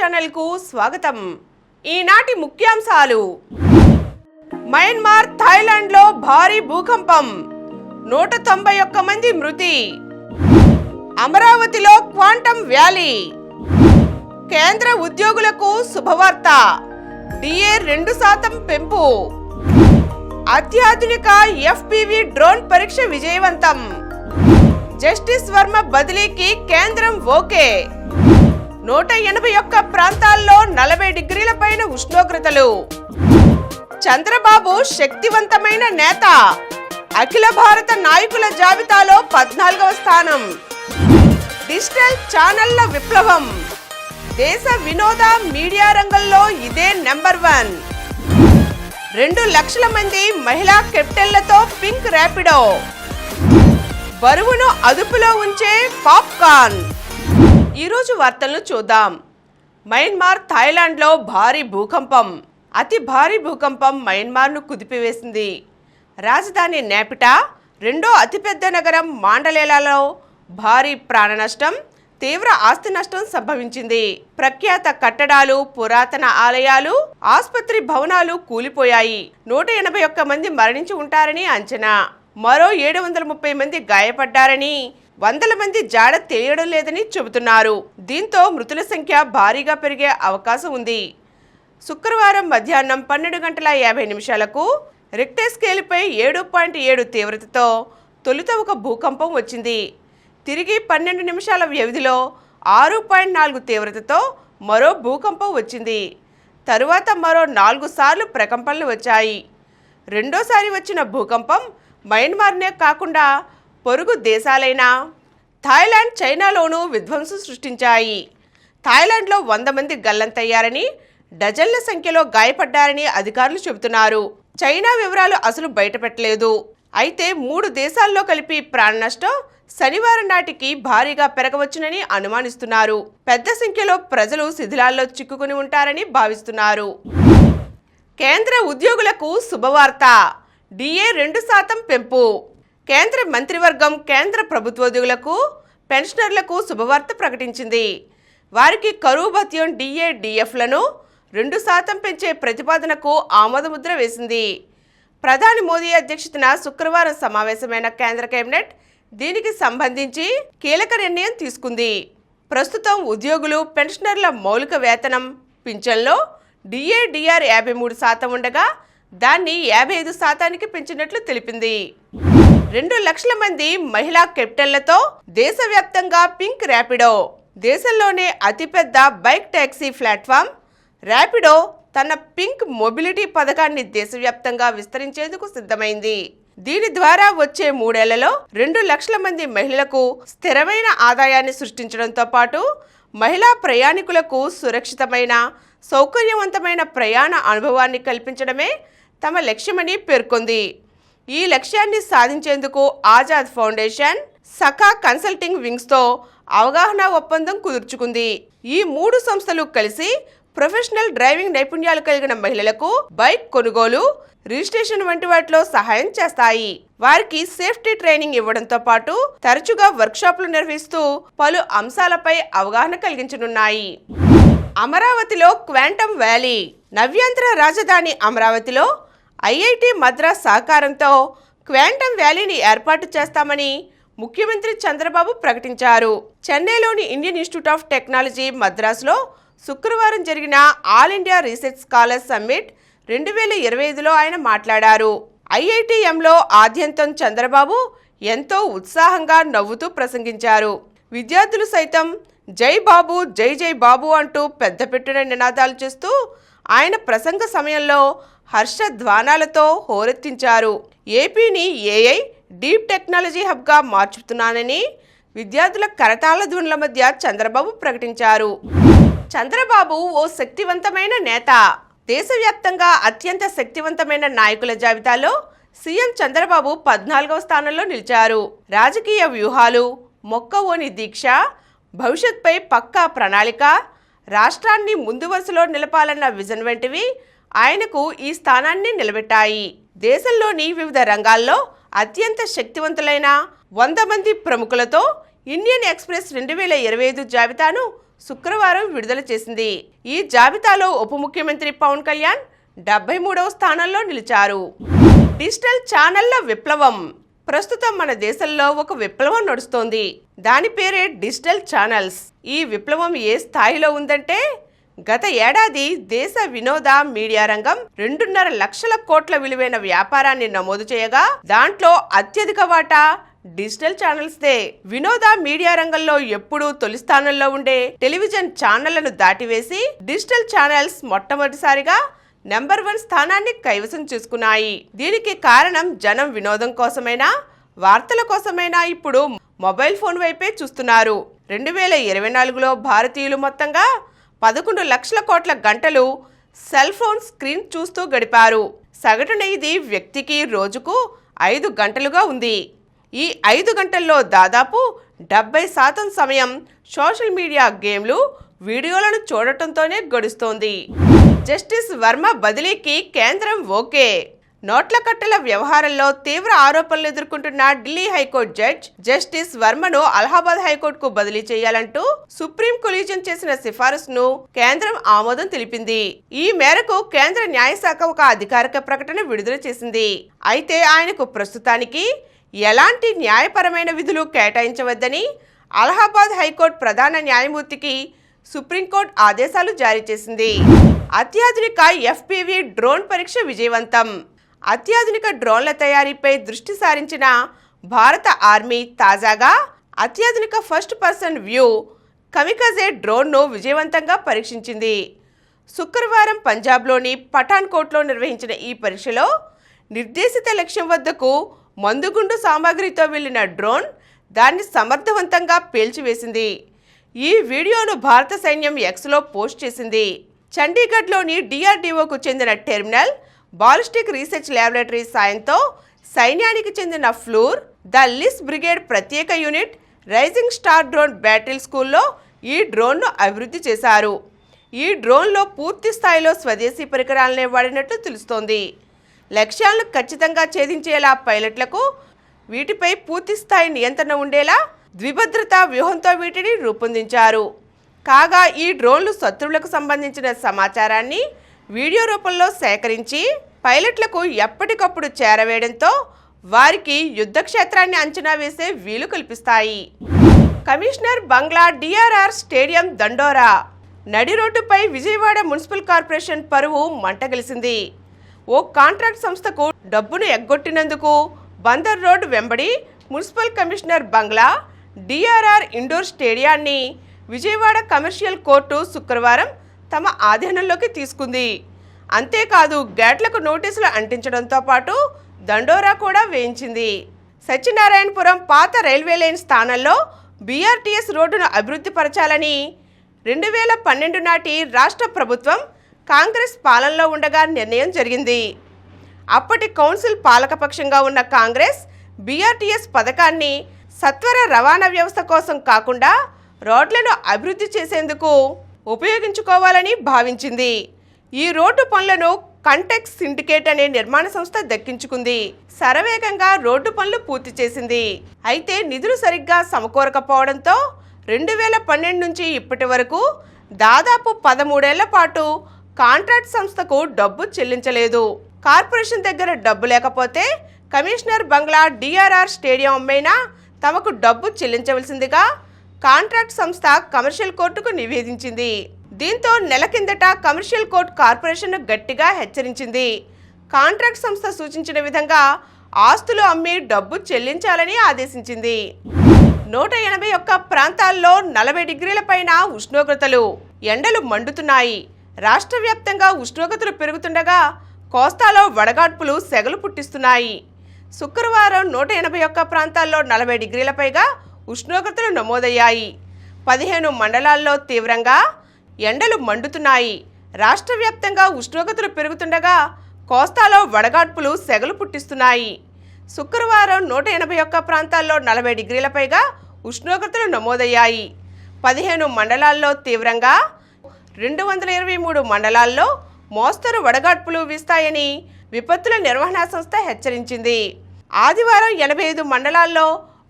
Channel కు స్వాగతం. ఈనాటి ముఖ్యాంశాలు: మయన్మార్, థాయిలాండ్ లో భారీ భూకంపం, 191 మంది మృతి. అమరావతిలో క్వాంటమ్ వ్యాలీ. కేంద్ర ఉద్యోగులకు శుభవార్త, డిఏ 2% పెంపు. అత్యాధునిక FPV డ్రోన్ పరీక్ష విజయవంతం. జస్టిస్ వర్మ బదిలీకి కేంద్రం ఓకే. 181 ప్రాంతాల్లో 40 డిగ్రీల పైన ఉష్ణోగ్రతలు. చంద్రబాబు శక్తివంతమైన నేత, అఖిల భారత నాయకుల జాబితాలో 14వ స్థానం. డిజిటల్ ఛానళ్ల విప్లవం, దేశ వినోద మీడియా రంగంలో ఇదే నెంబర్ 1. 2 లక్షల మంది మహిళా కెప్టెన్లతో పింక్ ర్యాపిడో. బరువును అదుపులో ఉంచే పాప్కార్న్. ఈరోజు వార్తలను చూద్దాం. మయన్మార్, థాయిలాండ్లో భారీ భూకంపం. అతి భారీ భూకంపం మయన్మార్ను కుదిపివేసింది. రాజధాని నేపిటా, రెండో అతిపెద్ద నగరం మాండలేలలో భారీ ప్రాణ నష్టం, తీవ్ర ఆస్తి నష్టం సంభవించింది. ప్రఖ్యాత కట్టడాలు, పురాతన ఆలయాలు, ఆసుపత్రి భవనాలు కూలిపోయాయి. 181 మంది మరణించి ఉంటారని అంచనా. మరో 730 మంది గాయపడ్డారని, వందల మంది జాడ తెలియడం లేదని చెబుతున్నారు. దీంతో మృతుల సంఖ్య భారీగా పెరిగే అవకాశం ఉంది. శుక్రవారం మధ్యాహ్నం 12:50 రిక్టర్ స్కేలుపై 7.7 తీవ్రతతో తొలుత ఒక భూకంపం వచ్చింది. తిరిగి 12 నిమిషాల వ్యవధిలో 6.4 తీవ్రతతో మరో భూకంపం వచ్చింది. తరువాత మరో 4 సార్లు ప్రకంపనలు వచ్చాయి. రెండోసారి వచ్చిన భూకంపం మయన్మార్నే కాకుండా పొరుగు దేశాలైన థాయిలాండ్, చైనాలోనూ విధ్వంసం సృష్టించాయి. థాయిలాండ్లో 100 మంది గల్లంతయ్యారని, డజన్ల సంఖ్యలో గాయపడ్డారని అధికారులు చెబుతున్నారు. చైనా వివరాలు అసలు బయటపెట్టలేదు. అయితే 3 దేశాల్లో కలిపి ప్రాణ నష్టం శనివారం నాటికి భారీగా పెరగవచ్చునని అనుమానిస్తున్నారు. పెద్ద సంఖ్యలో ప్రజలు శిథిలాల్లో చిక్కుకుని ఉంటారని భావిస్తున్నారు. కేంద్ర ఉద్యోగులకు శుభవార్త, డిఏ 2% పెంపు. కేంద్ర మంత్రివర్గం కేంద్ర ప్రభుత్వోద్యోగులకు, పెన్షనర్లకు శుభవార్త ప్రకటించింది. వారికి కరువు భత్యం, డిఏ, డిఎఫ్లను 2% పెంచే ప్రతిపాదనకు ఆమోదముద్ర వేసింది. ప్రధాని మోదీ అధ్యక్షతన శుక్రవారం సమావేశమైన కేంద్ర కేబినెట్ దీనికి సంబంధించి కీలక నిర్ణయం తీసుకుంది. ప్రస్తుతం ఉద్యోగులు, పెన్షనర్ల మౌలిక వేతనం, పింఛన్లో డిఏ, డిఆర్ 53% ఉండగా దాన్ని 55%కి పెంచినట్లు తెలిపింది. 2 లక్షల మంది మహిళా కెప్టెన్లతో దేశవ్యాప్తంగా పింక్ ర్యాపిడో. దేశంలోనే అతిపెద్ద బైక్ టాక్సీ ప్లాట్ఫామ్ ర్యాపిడో తన పింక్ మొబిలిటీ పథకాన్ని దేశవ్యాప్తంగా విస్తరించేందుకు సిద్ధమైంది. దీని ద్వారా వచ్చే 3 ఏళ్లలో 2 లక్షల మంది మహిళలకు స్థిరమైన ఆదాయాన్ని సృష్టించడంతో పాటు మహిళా ప్రయాణికులకు సురక్షితమైన, సౌకర్యవంతమైన ప్రయాణ అనుభవాన్ని కల్పించడమే తమ లక్ష్యమని పేర్కొంది. ఈ లక్ష్యాన్ని సాధించేందుకు ఆజాద్ ఫౌండేషన్, సఖా కన్సల్టింగ్ వింగ్స్తో అవగాహన ఒప్పందం కుదుర్చుకుంది. ఈ 3 సంస్థలు కలిసి ప్రొఫెషనల్ డ్రైవింగ్ నైపుణ్యాలు కలిగిన మహిళలకు బైక్ కొనుగోలు, రిజిస్ట్రేషన్ వంటి వాటిలో సహాయం చేస్తాయి. వారికి సేఫ్టీ ట్రైనింగ్ ఇవ్వడంతో పాటు తరచుగా వర్క్షాప్లు నిర్వహిస్తూ పలు అంశాలపై అవగాహన కలిగించనున్నాయి. అమరావతిలో క్వాంటమ్ వ్యాలీ. నవ్యాంధ్ర రాజధాని అమరావతిలో IIT మద్రాస్ సహకారంతో క్వాంటమ్ వ్యాలీని ఏర్పాటు చేస్తామని ముఖ్యమంత్రి చంద్రబాబు ప్రకటించారు. చెన్నైలోని ఇండియన్ ఇన్స్టిట్యూట్ ఆఫ్ టెక్నాలజీ మద్రాసులో శుక్రవారం జరిగిన all India research scholars summit 2025లో ఆయన మాట్లాడారు. IITMలో ఆద్యంతం చంద్రబాబు ఎంతో ఉత్సాహంగా నవ్వుతూ ప్రసంగించారు. విద్యార్థులు సైతం జై బాబు, జై జై బాబు అంటూ పెద్ద పెట్టున నినాదాలు చేస్తూ ఆయన ప్రసంగ సమయంలో హర్షధ్వానాలతో హోరెత్తించారు. ఏపీని AI, డీప్ టెక్నాలజీ హబ్గా మార్చుతున్నానని విద్యార్థుల కరతాళ ధ్వనుల మధ్య చంద్రబాబు ప్రకటించారు. చంద్రబాబు ఓ శక్తివంతమైన నేత. దేశవ్యాప్తంగా అత్యంత శక్తివంతమైన నాయకుల జాబితాలో సీఎం చంద్రబాబు 14వ స్థానంలో నిలిచారు. రాజకీయ వ్యూహాలు, మొక్కవోని దీక్ష, భవిష్యత్పై పక్కా ప్రణాళిక, రాష్ట్రాన్ని ముందు వరుసలో నిలపాలన్న విజన్ వంటివి ఆయనకు ఈ స్థానాన్ని నిలబెట్టాయి. దేశంలోని వివిధ రంగాల్లో అత్యంత శక్తివంతులైన 100 మంది ప్రముఖులతో ఇండియన్ ఎక్స్ప్రెస్ 2025 జాబితాను శుక్రవారం విడుదల చేసింది. ఈ జాబితాలో ఉప ముఖ్యమంత్రి పవన్ కళ్యాణ్ 73వ స్థానంలో నిలిచారు. డిజిటల్ ఛానళ్ల విప్లవం. ప్రస్తుతం మన దేశంలో ఒక విప్లవం నడుస్తోంది. దాని పేరే డిజిటల్ ఛానల్స్. ఈ విప్లవం ఏ స్థాయిలో ఉందంటే, గత ఏడాది దేశ వినోద మీడియా రంగం 2.5 లక్షల కోట్ల విలువైన వ్యాపారాన్ని నమోదు చేయగా దాంట్లో అత్యధిక వాటా డిజిటల్ ఛానల్స్దే. వినోద మీడియా రంగంలో ఎప్పుడూ తొలి స్థానంలో ఉండే టెలివిజన్ ఛానళ్లను దాటివేసి డిజిటల్ ఛానల్స్ మొట్టమొదటిసారిగా నెంబర్ 1 స్థానాన్ని కైవసం చేసుకున్నాయి. దీనికి కారణం జనం వినోదం కోసమైనా వార్తల కోసమైనా ఇప్పుడు మొబైల్ ఫోన్ వైపే చూస్తున్నారు. 2024లో భారతీయులు మొత్తంగా 11 లక్షల కోట్ల గంటలు సెల్ ఫోన్ స్క్రీన్ చూస్తూ గడిపారు. సగటున ఇది వ్యక్తికి రోజుకు 5 గంటలుగా ఉంది. ఈ 5 గంటల్లో దాదాపు 70% సమయం సోషల్ మీడియా, గేమ్లు, వీడియోలను చూడటంతోనే గడుస్తోంది. జస్టిస్ వర్మ బదిలీకి కేంద్రం ఓకే. నోట్ల కట్టల వ్యవహారంలో తీవ్ర ఆరోపణలు ఎదుర్కొంటున్న ఢిల్లీ హైకోర్టు జడ్జ్ జస్టిస్ వర్మను అలహాబాద్ హైకోర్టుకు బదిలీ చేయాలంటూ సుప్రీం కొలీజియం చేసిన సిఫారసును కేంద్రం ఆమోదం తెలిపింది. ఈ మేరకు కేంద్ర న్యాయశాఖ ఒక అధికారిక ప్రకటన విడుదల చేసింది. అయితే ఆయనకు ప్రస్తుతానికి ఎలాంటి న్యాయపరమైన విధులు కేటాయించవద్దని అలహాబాద్ హైకోర్టు ప్రధాన న్యాయమూర్తికి సుప్రీంకోర్టు ఆదేశాలు జారీ చేసింది. అత్యాధునిక FPV డ్రోన్ పరీక్ష విజయవంతం. అత్యాధునిక డ్రోన్ల తయారీపై దృష్టి సారించిన భారత ఆర్మీ తాజాగా అత్యాధునిక ఫస్ట్ పర్సన్ వ్యూ కమికజే డ్రోన్ను విజయవంతంగా పరీక్షించింది. శుక్రవారం పంజాబ్లోని పఠాన్కోట్లో నిర్వహించిన ఈ పరీక్షలో నిర్దేశిత లక్ష్యం వద్దకు మందుగుండు సామాగ్రితో వెళ్లిన డ్రోన్ దాన్ని సమర్థవంతంగా పేల్చివేసింది. ఈ వీడియోను భారత సైన్యం Xలో పోస్ట్ చేసింది. చండీగఢ్లోని DRDOకు చెందిన టెర్మినల్ బాలిస్టిక్ రీసెర్చ్ ల్యాబొరేటరీ సాయంతో సైన్యానికి చెందిన ఫ్లూర్, ద లిస్ బ్రిగేడ్ ప్రత్యేక unit, rising star drone battle స్కూల్లో ఈ డ్రోన్ను అభివృద్ధి చేశారు. ఈ డ్రోన్లో పూర్తి స్థాయిలో స్వదేశీ పరికరాలనే వాడినట్లు తెలుస్తోంది. లక్ష్యాలను ఖచ్చితంగా ఛేదించేలా పైలట్లకు వీటిపై పూర్తి స్థాయి నియంత్రణ ఉండేలా ద్విభద్రతా వ్యూహంతో వీటిని రూపొందించారు. కాగా ఈ డ్రోన్లు శత్రువులకు సంబంధించిన సమాచారాన్ని వీడియో రూపంలో సేకరించి పైలట్లకు ఎప్పటికప్పుడు చేరవేయడంతో వారికి యుద్ధ క్షేత్రాన్ని అంచనా వేసే వీలు కల్పిస్తాయి. కమిషనర్ బంగ్లా DRR స్టేడియం దండోరా. నడి రోడ్డుపై విజయవాడ మున్సిపల్ కార్పొరేషన్ పరువు మంటగలిసింది. ఓ కాంట్రాక్ట్ సంస్థకు డబ్బును ఎగ్గొట్టినందుకు బందర్ రోడ్ వెంబడి మున్సిపల్ కమిషనర్ బంగ్లా DRR ఇండోర్ స్టేడియాన్ని విజయవాడ కమర్షియల్ కోర్టు శుక్రవారం తమ ఆధీనంలోకి తీసుకుంది. అంతేకాదు గేట్లకు నోటీసులు అంటించడంతో పాటు దండోరా కూడా వేయించింది. సత్యనారాయణపురం పాత రైల్వే లైన్ స్థానంలో BRTS రోడ్డును అభివృద్ధి పరచాలని 2012 నాటి రాష్ట్ర ప్రభుత్వం కాంగ్రెస్ పాలనలో ఉండగా నిర్ణయం జరిగింది. అప్పటి కౌన్సిల్ పాలకపక్షంగా ఉన్న కాంగ్రెస్ BRTS పథకాన్ని సత్వర రవాణా వ్యవస్థ కోసం కాకుండా రోడ్లను అభివృద్ధి చేసేందుకు ఉపయోగించుకోవాలని భావించింది. ఈ రోడ్డు పనులను కంటెక్స్ సిండికేట్ అనే నిర్మాణ సంస్థ దక్కించుకుంది. శరవేగంగా రోడ్డు పనులు పూర్తి చేసింది. అయితే నిధులు సరిగ్గా సమకూరకపోవడంతో 2012 నుంచి ఇప్పటి వరకు దాదాపు 13 ఏళ్ల పాటు కాంట్రాక్ట్ సంస్థకు డబ్బు చెల్లించలేదు. కార్పొరేషన్ దగ్గర డబ్బు లేకపోతే కమిషనర్ బంగ్లా DRR స్టేడియం అమ్మైనా తమకు డబ్బు చెల్లించవలసిందిగా కాంట్రాక్ట్ సంస్థ కమర్షియల్ కోర్టుకు నివేదించింది. దీంతో నెల కిందట కమర్షియల్ కోర్టు కార్పొరేషన్ను గట్టిగా హెచ్చరించింది. కాంట్రాక్ట్ సంస్థ సూచించిన విధంగా ఆస్తులు అమ్మి డబ్బు చెల్లించాలని ఆదేశించింది. 181 ప్రాంతాల్లో 40 డిగ్రీల పైన ఉష్ణోగ్రతలు. ఎండలు మండుతున్నాయి. రాష్ట్ర వ్యాప్తంగా ఉష్ణోగ్రతలు పెరుగుతుండగా కోస్తాలో వడగాడ్పులు సెగలు పుట్టిస్తున్నాయి. శుక్రవారం 181 ప్రాంతాల్లో 40 డిగ్రీల పైగా ఉష్ణోగ్రతలు నమోదయ్యాయి. 15 మండలాల్లో తీవ్రంగా ఎండలు మండుతున్నాయి. రాష్ట్ర వ్యాప్తంగా ఉష్ణోగ్రతలు పెరుగుతుండగా కోస్తాలో వడగాడ్పులు సెగలు పుట్టిస్తున్నాయి. శుక్రవారం 181 ప్రాంతాల్లో 40 డిగ్రీల పైగా ఉష్ణోగ్రతలు నమోదయ్యాయి. 15 మండలాల్లో తీవ్రంగా, 223 మండలాల్లో మోస్తరు వడగాడ్పులు వీస్తాయని విపత్తుల నిర్వహణ సంస్థ హెచ్చరించింది. ఆదివారం 85 మండలాల్లో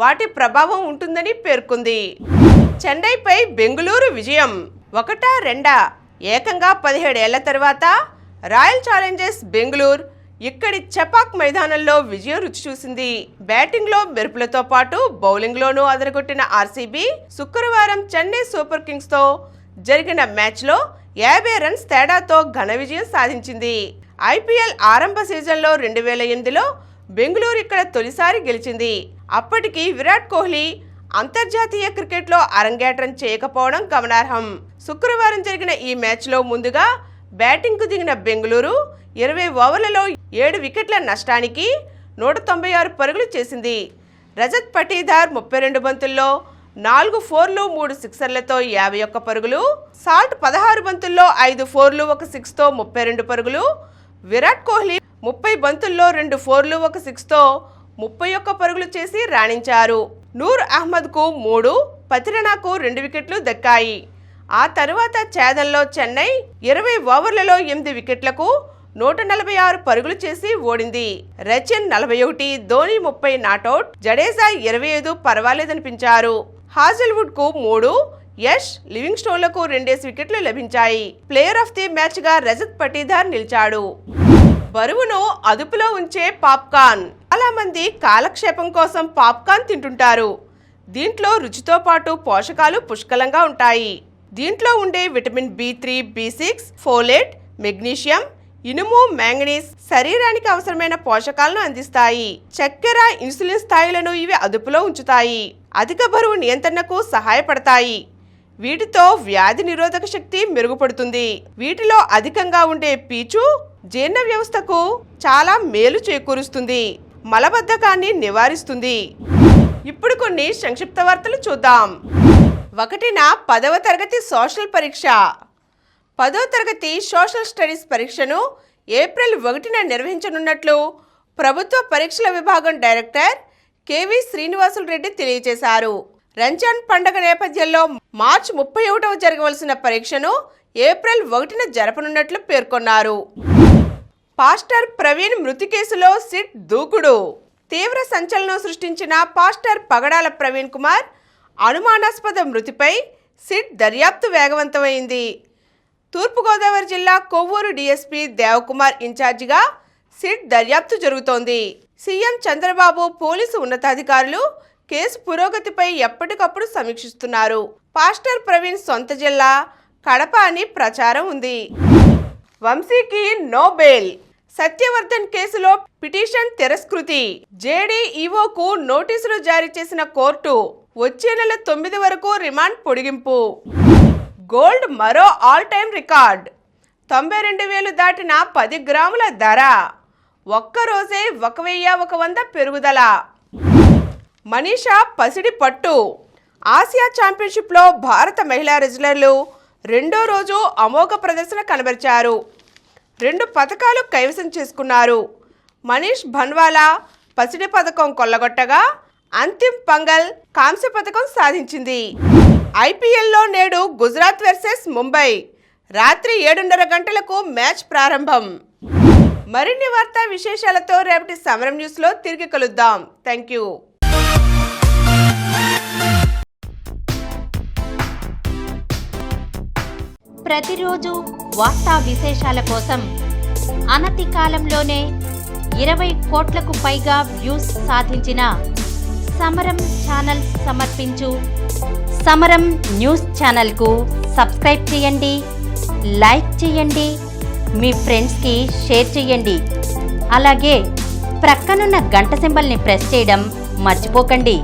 వాటి ప్రభావం ఉంటుందని పేర్కొంది. చెన్నైపై బెంగళూరు విజయం 1-2 ఏకంగా 17 ఏళ్ల తర్వాత రాయల్ ఛాలెంజర్స్ బెంగళూరు ఇక్కడి చెపాక్ మైదానంలో విజయం రుచి చూసింది. బ్యాటింగ్లో మెరుపులతో పాటు బౌలింగ్లోనూ అదరగొట్టిన ఆర్సీబీ శుక్రవారం చెన్నై సూపర్ కింగ్స్తో జరిగిన మ్యాచ్లో 50 రన్స్ తేడాతో ఘన విజయం సాధించింది. ఐపీఎల్ ఆరంభ సీజన్లో 2008లో బెంగళూరు ఇక్కడ తొలిసారి గెలిచింది. అప్పటికి విరాట్ కోహ్లీ అంతర్జాతీయ క్రికెట్లో అరంగేట్రం చేయకపోవడం గమనార్హం. శుక్రవారం జరిగిన ఈ మ్యాచ్లో ముందుగా బ్యాటింగ్కు దిగిన బెంగళూరు 20 ఓవర్లలో 7 వికెట్ల నష్టానికి 196 పరుగులు చేసింది. రజత్ పటీదార్ 32 బంతుల్లో 4 ఫోర్లు 3 సిక్సర్లతో 51 పరుగులు, సాల్ట్ 16 బంతుల్లో 5 ఫోర్లు 1 సిక్స్తో 32 పరుగులు, విరాట్ కోహ్లీ 30 బంతుల్లో 2 ఫోర్లు 1 సిక్స్తో 31 పరుగులు చేసి రాణించారు. నూర్ అహ్మద్కు 3, పతిరణకు 2 వికెట్లు దక్కాయి. ఆ తరువాత ఛేదనలో చెన్నై 20 ఓవర్లలో 8 వికెట్లకు 146 పరుగులు చేసి ఓడింది. రచిన్ 41, ధోని 30 నాటౌట్, జడేజా 25 పర్వాలేదనిపించారు. హాజల్వుడ్ కు 3, యష్, లివింగ్స్టోన్లకు 2 వికెట్లు లభించాయి. ప్లేయర్ ఆఫ్ ది మ్యాచ్ గా రజత్ పటీదార్ నిలిచాడు. బరువును అదుపులో ఉంచే పాప్కార్న్. చాలా మంది కాలక్షేపం కోసం పాప్కార్న్ తింటుంటారు. దీంట్లో రుచితో పాటు పోషకాలు పుష్కలంగా ఉంటాయి. దీంట్లో ఉండే vitamin B3, B6, folate, magnesium, ఇనుము, మ్యాంగనీస్ శరీరానికి అవసరమైన పోషకాలను అందిస్తాయి. చక్కెర, ఇన్సులిన్ స్థాయిలను ఇవి అదుపులో ఉంచుతాయి. అధిక బరువు నియంత్రణకు సహాయపడతాయి. వీటితో వ్యాధి నిరోధక శక్తి మెరుగుపడుతుంది. వీటిలో అధికంగా ఉండే పీచు జీర్ణ వ్యవస్థకు చాలా మేలు చేకూరుస్తుంది. మలబద్ధకాన్ని నివారిస్తుంది. ఇప్పుడు కొన్ని సంక్షిప్త వార్తలు చూద్దాం. 1న 10వ తరగతి సోషల్ పరీక్ష. 10వ తరగతి సోషల్ స్టడీస్ పరీక్షను ఏప్రిల్ 1న నిర్వహించనున్నట్లు ప్రభుత్వ పరీక్షల విభాగం డైరెక్టర్ కేవి శ్రీనివాసులు రెడ్డి తెలియజేశారు. రంజాన్ పండుగ నేపథ్యంలో మార్చి 31వ జరగవలసిన పరీక్షను ఏప్రిల్ 1న జరపనున్నట్లు పేర్కొన్నారు. పాస్టర్ ప్రవీణ్ మృతి కేసులో సిట్ దూకుడు. తీవ్ర సంచలనం సృష్టించిన పాస్టర్ పగడాల ప్రవీణ్ కుమార్ అనుమానాస్పద మృతిపై సిట్ దర్యాప్తు వేగవంతమైంది. తూర్పుగోదావరి జిల్లా కొవ్వూరు డీఎస్పీ దేవకుమార్ ఇన్ఛార్జిగా సిట్ దర్యాప్తు జరుగుతోంది. సీఎం చంద్రబాబు, పోలీసు ఉన్నతాధికారులు కేసు పురోగతిపై ఎప్పటికప్పుడు సమీక్షిస్తున్నారు. పాస్టర్ ప్రవీణ్ సొంత జిల్లా కడప అని ప్రచారం ఉంది. వంశీకి నో బెయిల్. సత్యవర్ధన్ కేసులో పిటిషన్ తిరస్కృతి. జేడీఈఓకు నోటీసులు జారీ చేసిన కోర్టు వచ్చే నెల 9 వరకు రిమాండ్ పొడిగింపు. గోల్డ్ మరో ఆల్ టైమ్ రికార్డ్. 92,000 దాటిన 10 గ్రాముల ధర. ఒక్కరోజే 1,100 పెరుగుదల. మనీషా పసిడి పట్టు. ఆసియా ఛాంపియన్షిప్లో భారత మహిళా రెజ్లర్లు రెండో రోజు అమోఘ ప్రదర్శన కనబరిచారు. 2 పతకాలు కైవసం చేసుకున్నారు. మనీష్ భన్వాలా పసిడి పథకం కొల్లగొట్టగా అంతిమ్ పంగల్ కాంస్య పథకం సాధించింది. ఐపీఎల్లో నేడు గుజరాత్ వర్సెస్ ముంబై. రాత్రి 7:30 గంటలకు మ్యాచ్ ప్రారంభం. మరిన్ని వార్తా విశేషాలతో రేపటి సమరం న్యూస్లో తిరిగి కలుద్దాం. Thank you. ప్రతిరోజు వార్తా విశేషాల కోసం అనతి కాలంలోనే 20 కోట్లకు పైగా వ్యూస్ సాధించిన సమరం ఛానల్ సమర్పించు సమరం న్యూస్ ఛానల్కు సబ్స్క్రైబ్ చేయండి, లైక్ చేయండి, మీ ఫ్రెండ్స్కి షేర్ చేయండి. అలాగే ప్రక్కనున్న గంట సింబల్ని ప్రెస్ చేయడం మర్చిపోకండి.